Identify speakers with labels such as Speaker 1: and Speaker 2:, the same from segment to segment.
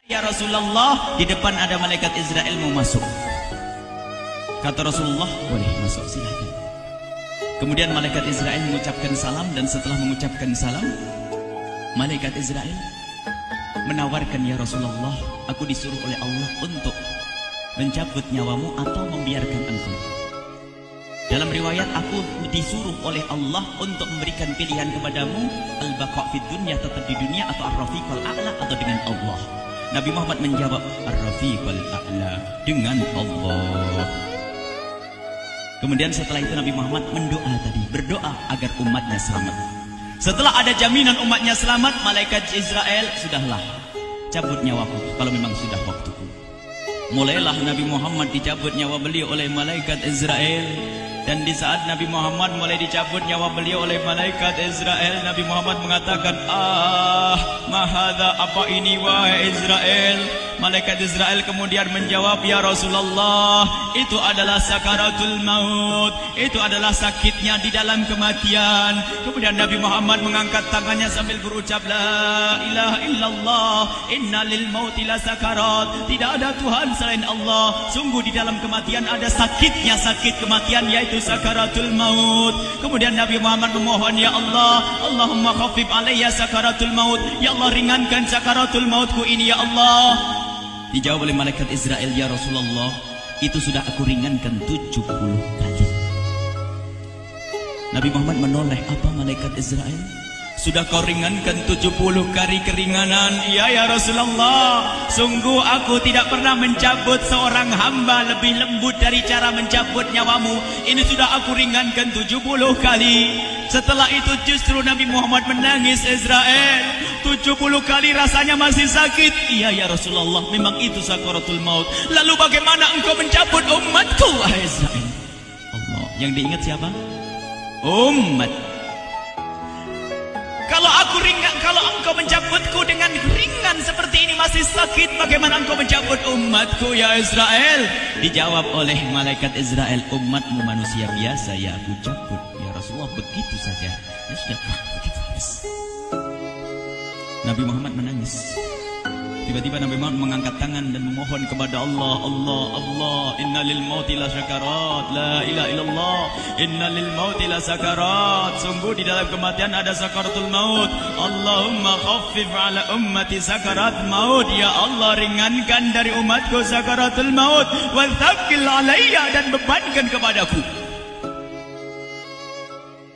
Speaker 1: Ya Rasulullah, di depan ada malaikat Israel mau masuk. Kata Rasulullah, boleh masuk, silahkan. Kemudian malaikat Israel mengucapkan salam, dan setelah mengucapkan salam, malaikat Israel menawarkan, ya Rasulullah, aku disuruh oleh Allah untuk mencabut nyawamu atau membiarkan engkau. Dalam riwayat, aku disuruh oleh Allah untuk memberikan pilihan kepadamu, al-baqa' fid dunya, tetap di dunia, atau ar-rafiqal a'la, atau dengan Allah. Nabi Muhammad menjawab, ar-rafiqal a'la, dengan Allah. Kemudian setelah itu Nabi Muhammad mendoa tadi, berdoa agar umatnya selamat. Setelah ada jaminan umatnya selamat, malaikat Israel, sudahlah, cabut nyawaku kalau memang sudah waktuku. Mulailah Nabi Muhammad dicabut nyawa beliau oleh malaikat Israel. Dan di saat Nabi Muhammad mulai dicabut nyawa beliau oleh malaikat Israel, Nabi Muhammad mengatakan, mahadha, apa ini wahai Israel? Malaikat Israel kemudian menjawab, ya Rasulullah, itu adalah sakaratul maut, itu adalah sakitnya di dalam kematian. Kemudian Nabi Muhammad mengangkat tangannya sambil berucap, la ilaha illallah, inna lil mauti la sakarat, tidak ada Tuhan selain Allah, sungguh di dalam kematian ada sakitnya, sakit kematian, yaitu sakaratul maut. Kemudian Nabi Muhammad memohon, ya Allah, Allahumma khafif alayya sakaratul maut, ya Allah, ringankan sakaratul mautku ini, ya Allah. Dijawab oleh malaikat Israel, ya Rasulullah, itu sudah aku ringankan 70 kali. Nabi Muhammad menoleh, apa malaikat Israel? Sudah kau ringankan 70 kali keringanan? Iya ya Rasulullah, sungguh aku tidak pernah mencabut seorang hamba lebih lembut dari cara mencabut nyawamu. Ini sudah aku ringankan 70 kali. Setelah itu justru Nabi Muhammad menangis, Israel, 70 kali rasanya masih sakit. Iya ya Rasulullah, memang itu sakaratul maut. Lalu bagaimana engkau mencabut umatku, wahai Israel? Allah, yang diingat siapa? Umat. Kalau engkau mencabutku dengan ringan seperti ini masih sakit, bagaimana engkau mencabut umatku, ya Israel? Dijawab oleh malaikat Israel, umatmu manusia biasa, ya aku cabut. Ya Rasulullah, begitu saja. Ya sudah, begitu habis. Nabi Muhammad menangis. Tiba-tiba Nabi Muhammad mengangkat tangan dan memohon kepada Allah, Allah, Allah, inna lil mauti la syakarat, la ilaha illallah, inna lil mauti la sakarat, sungguh di dalam kematian ada sakaratul maut. Allahumma khaffif ala ummati sakarat maut, ya Allah, ringankan dari umatku sakaratul maut, wa thaqqil alayya, dan bebankan kepadaku.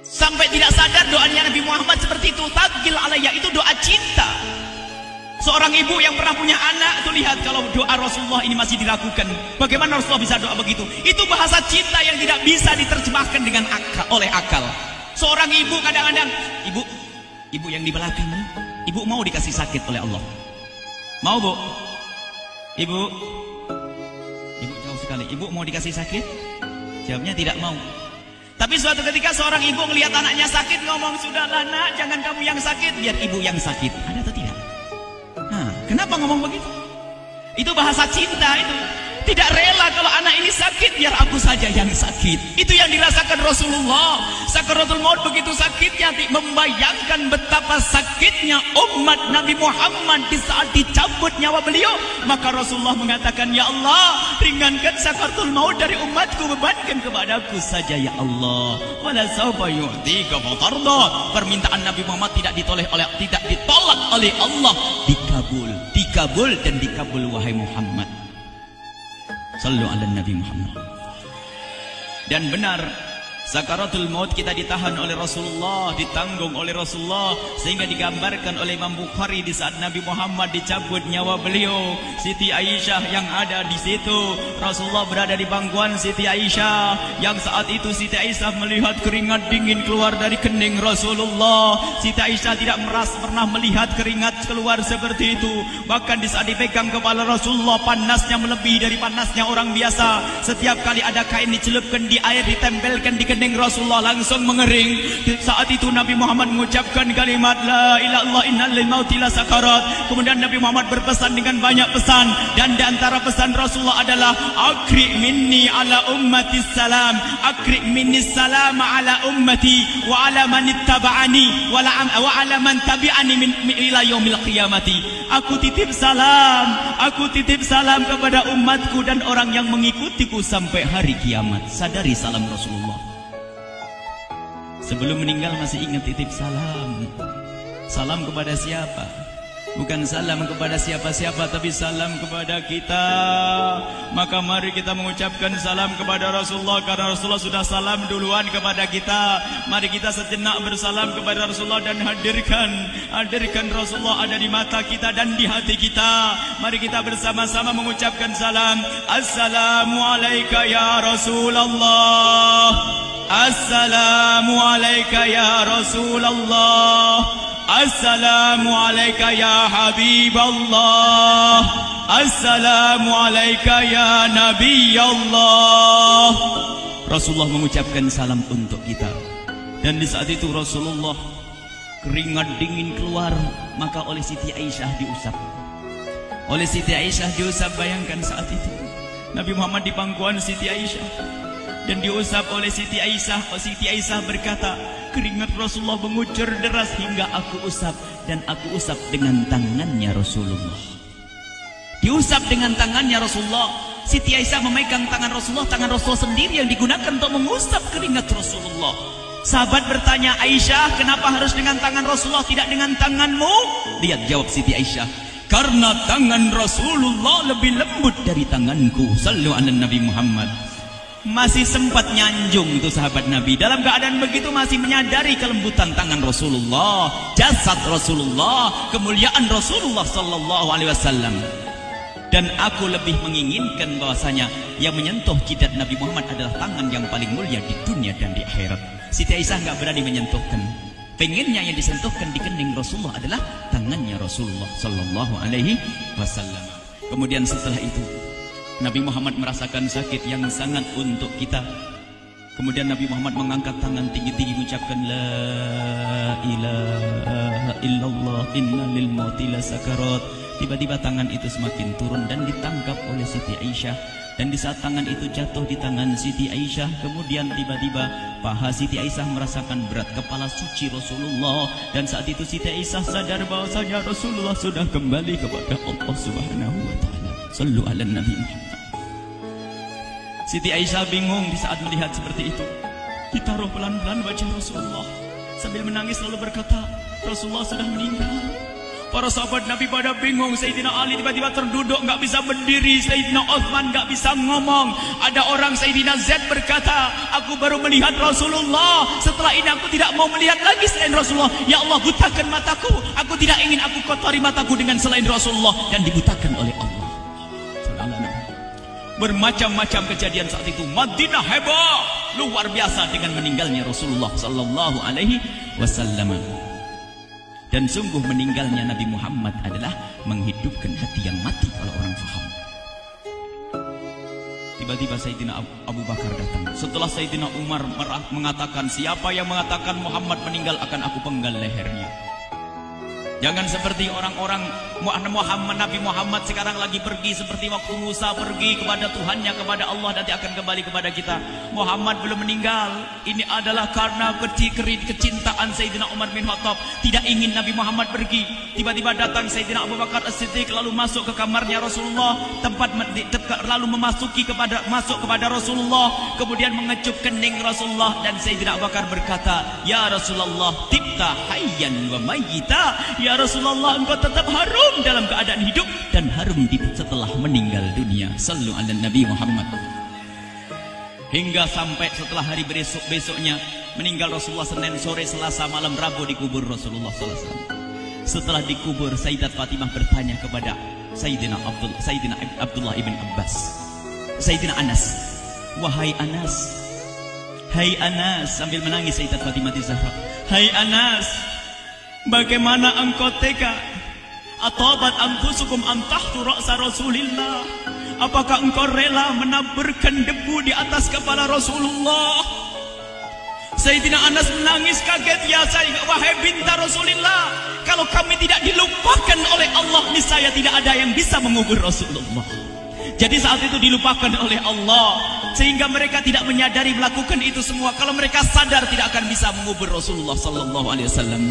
Speaker 1: Sampai tidak sadar doanya Nabi Muhammad seperti itu, thaqqil alayya, itu doa cinta. Seorang ibu yang pernah punya anak, tuh lihat kalau doa Rasulullah ini masih dilakukan. Bagaimana Rasulullah bisa doa begitu? Itu bahasa cinta yang tidak bisa diterjemahkan dengan oleh akal. Seorang ibu kadang-kadang, ibu yang di belakang, ibu mau dikasih sakit oleh Allah? Mau, Bu? Ibu jauh sekali. Ibu mau dikasih sakit? Jawabnya tidak mau. Tapi suatu ketika seorang ibu melihat anaknya sakit, ngomong, sudahlah nak, jangan kamu yang sakit, biar ibu yang sakit. Ada atau tidak? Kenapa ngomong begitu? Itu bahasa cinta itu. Tidak rela kalau anak ini sakit, biar aku saja yang sakit. Itu yang dirasakan Rasulullah. Sakaratul maut begitu sakitnya, membayangkan betapa sakitnya umat Nabi Muhammad di saat dicabut nyawa beliau. Maka Rasulullah mengatakan, ya Allah, ringankan sakaratul maut dari umatku, bebankan kepadaku saja, ya Allah. Wala sawfa yu'tika fatarda. Permintaan Nabi Muhammad tidak ditolak oleh Allah, dikabul dan dikabul, wahai Muhammad. Sallu ala Nabi Muhammad. Dan benar, sakaratul maut kita ditahan oleh Rasulullah, ditanggung oleh Rasulullah, sehingga digambarkan oleh Imam Bukhari di saat Nabi Muhammad dicabut nyawa beliau, Siti Aisyah yang ada di situ. Rasulullah berada di pangkuan Siti Aisyah, yang saat itu Siti Aisyah melihat keringat dingin keluar dari kening Rasulullah. Siti Aisyah tidak pernah melihat keringat keluar seperti itu. Bahkan di saat dipegang kepala Rasulullah, panasnya melebihi dari panasnya orang biasa. Setiap kali ada kain dicelupkan di air, ditempelkan di kening kening Rasulullah langsung mengering. Saat itu Nabi Muhammad mengucapkan kalimat la ilaha illallah innal mauti lasakarat. Kemudian Nabi Muhammad berpesan dengan banyak pesan, dan di antara pesan Rasulullah adalah akri minni ala ummati salam, akri minni salam ala ummati wa ala man ittaba'ani wa ala man tabi'ani min ila yaumil qiyamati. Aku titip salam kepada umatku dan orang yang mengikutiku sampai hari kiamat. Sadari salam Rasulullah. Sebelum meninggal masih ingat titip salam. Salam kepada siapa? Bukan salam kepada siapa-siapa, tapi salam kepada kita. Maka mari kita mengucapkan salam kepada Rasulullah, karena Rasulullah sudah salam duluan kepada kita. Mari kita sejenak bersalam kepada Rasulullah dan hadirkan Rasulullah ada di mata kita dan di hati kita. Mari kita bersama-sama mengucapkan salam. Assalamualaikum ya Rasulullah. Assalamualaikum ya Rasulullah. Assalamualaikum ya Habiballah. Assalamualaikum ya Nabi Allah. Rasulullah mengucapkan salam untuk kita. Dan di saat itu Rasulullah keringat dingin keluar, maka oleh Siti Aisyah diusap. Oleh Siti Aisyah diusap, bayangkan saat itu Nabi Muhammad di pangkuan Siti Aisyah dan diusap oleh Siti Aisyah. Siti Aisyah berkata, keringat Rasulullah mengucur deras hingga aku usap, dan aku usap dengan tangannya Rasulullah. Diusap dengan tangannya Rasulullah. Siti Aisyah memegang tangan Rasulullah sendiri yang digunakan untuk mengusap keringat Rasulullah. Sahabat bertanya, Aisyah, kenapa harus dengan tangan Rasulullah tidak dengan tanganmu? Lihat jawab Siti Aisyah, karena tangan Rasulullah lebih lembut dari tanganku. Sallu ala Nabi Muhammad. Masih sempat nyanjung itu sahabat Nabi. Dalam keadaan begitu masih menyadari kelembutan tangan Rasulullah, jasad Rasulullah, kemuliaan Rasulullah sallallahu alaihi wasallam. Dan aku lebih menginginkan bahwasanya yang menyentuh jidat Nabi Muhammad adalah tangan yang paling mulia di dunia dan di akhirat. Siti Aisyah enggak berani menyentuhkan. Pengennya yang disentuhkan di kening Rasulullah adalah tangannya Rasulullah sallallahu alaihi wasallam. Kemudian setelah itu Nabi Muhammad merasakan sakit yang sangat untuk kita. Kemudian Nabi Muhammad mengangkat tangan tinggi-tinggi mengucapkan la ilaha illallah innal mauti lasakarat. Tiba-tiba tangan itu semakin turun dan ditangkap oleh Siti Aisyah. Dan di saat tangan itu jatuh di tangan Siti Aisyah, kemudian tiba-tiba paha Siti Aisyah merasakan berat kepala suci Rasulullah. Dan saat itu Siti Aisyah sadar bahwasanya Rasulullah sudah kembali kepada Allah Subhanahu wa taala. Sallu ala Nabi Muhammad. Siti Aisyah bingung di saat melihat seperti itu. Ditaruh pelan-pelan wajah Rasulullah sambil menangis lalu berkata, Rasulullah sudah meninggal. Para sahabat Nabi pada bingung. Sayyidina Ali tiba-tiba terduduk, nggak bisa berdiri. Sayyidina Utsman nggak bisa ngomong. Ada orang Sayyidina Zaid berkata, aku baru melihat Rasulullah. Setelah ini aku tidak mau melihat lagi selain Rasulullah. Ya Allah, butakan mataku. Aku tidak ingin aku kotori mataku dengan selain Rasulullah. Dan dibutakan oleh Allah. Bermacam-macam kejadian saat itu. Madinah heboh, luar biasa dengan meninggalnya Rasulullah sallallahu alaihi wasallam. Dan sungguh meninggalnya Nabi Muhammad adalah menghidupkan hati yang mati kalau orang faham. Tiba-tiba Sayyidina Abu Bakar datang. Setelah Sayyidina Umar mengatakan, siapa yang mengatakan Muhammad meninggal akan aku penggal lehernya. Jangan seperti orang-orang Nabi Muhammad sekarang lagi pergi seperti waktu Musa pergi kepada Tuhannya, kepada Allah, nanti akan kembali kepada kita. Muhammad belum meninggal. Ini adalah karena kecintaan Sayyidina Umar bin Khattab. Tidak ingin Nabi Muhammad pergi. Tiba-tiba datang Sayyidina Abu Bakar As-Siddiq lalu masuk ke kamarnya Rasulullah, lalu masuk kepada Rasulullah, kemudian mengecup kening Rasulullah. Dan Sayyidina Abu Bakar berkata, ya Rasulullah, tibta hayyan wa mayyita. Ya Rasulullah, engkau tetap harum dalam keadaan hidup dan harum setelah meninggal dunia. Sallu ala Nabi Muhammad. Hingga sampai setelah hari besoknya meninggal Rasulullah, Senin sore, Selasa malam, Rabu dikubur Rasulullah sallallahu alaihi wasallam. Setelah dikubur, Sayyidat Fatimah bertanya kepada Sayyidina Abdullah ibn Abbas, Sayyidina Anas, wahai Anas, hai Anas, sambil menangis Sayyidat Fatimah Zahra, hai Anas, bagaimana engkau tega? Atabat anfusukum an tahtu ra'sa Rasulillah. Apakah engkau rela menaburkan debu di atas kepala Rasulullah? Sayyidina Anas menangis kaget, ya wahai binta Rasulullah, kalau kami tidak dilupakan oleh Allah, niscaya tidak ada yang bisa mengubur Rasulullah. Jadi saat itu dilupakan oleh Allah, sehingga mereka tidak menyadari melakukan itu semua. Kalau mereka sadar, tidak akan bisa mengubur Rasulullah sallallahu alaihi wasallam.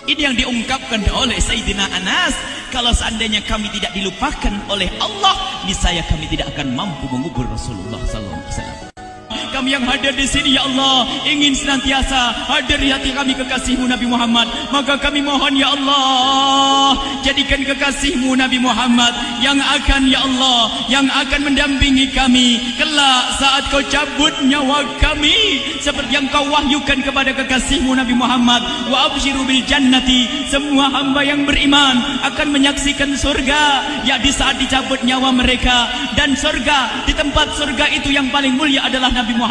Speaker 1: Ini yang diungkapkan oleh Sayyidina Anas, kalau seandainya kami tidak dilupakan oleh Allah, niscaya kami tidak akan mampu mengubur Rasulullah sallallahu alaihi wasallam. Kami yang hadir di sini, ya Allah, ingin senantiasa hadir di hati kami kekasih-Mu Nabi Muhammad. Maka kami mohon, ya Allah, jadikan kekasih-Mu Nabi Muhammad yang akan, ya Allah, yang akan mendampingi kami kelak saat Kau cabut nyawa kami, seperti yang Kau wahyukan kepada kekasih-Mu Nabi Muhammad. Wa absyiru bil jannati, semua hamba yang beriman akan menyaksikan surga, ya di saat dicabut nyawa mereka. Dan surga, di tempat surga itu yang paling mulia adalah Nabi Muhammad.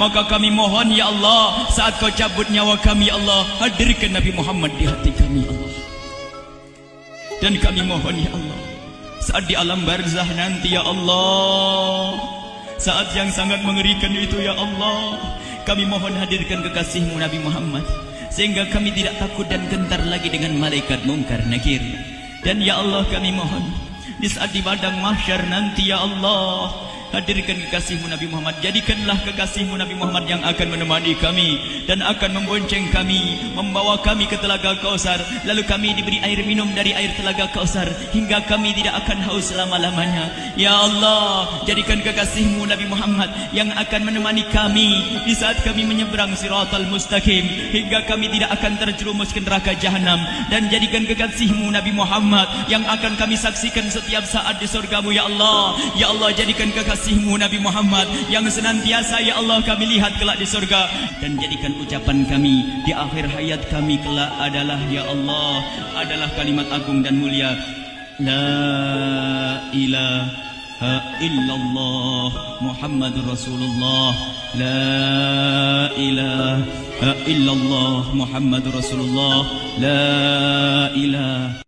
Speaker 1: Maka kami mohon, ya Allah, saat Kau cabut nyawa kami, ya Allah, hadirkan Nabi Muhammad di hati kami, ya Allah. Dan kami mohon, ya Allah, saat di alam barzah nanti, ya Allah, saat yang sangat mengerikan itu, ya Allah, kami mohon hadirkan kekasih-Mu Nabi Muhammad, sehingga kami tidak takut dan gentar lagi dengan malaikat mungkar nakir. Dan ya Allah, kami mohon di saat di padang mahsyar nanti, ya Allah, hadirkan kekasih-Mu Nabi Muhammad. Jadikanlah kekasih-Mu Nabi Muhammad yang akan menemani kami dan akan membonceng kami, membawa kami ke telaga Kausar. Lalu kami diberi air minum dari air telaga Kausar hingga kami tidak akan haus selama-lamanya. Ya Allah, jadikan kekasih-Mu Nabi Muhammad yang akan menemani kami di saat kami menyeberang Siratal Mustaqim hingga kami tidak akan terjerumus ke neraka Jahanam. Dan jadikan kekasih-Mu Nabi Muhammad yang akan kami saksikan setiap saat di surga-Mu, ya Allah. Ya Allah, jadikan kekasih-Mu Nabi Muhammad yang senantiasa, ya Allah, kami lihat kelak di surga. Dan jadikan ucapan kami di akhir hayat kami kelak adalah, ya Allah, adalah kalimat agung dan mulia, La ilaha illallah Muhammadur Rasulullah. La ilaha illallah Muhammadur Rasulullah. La ilaha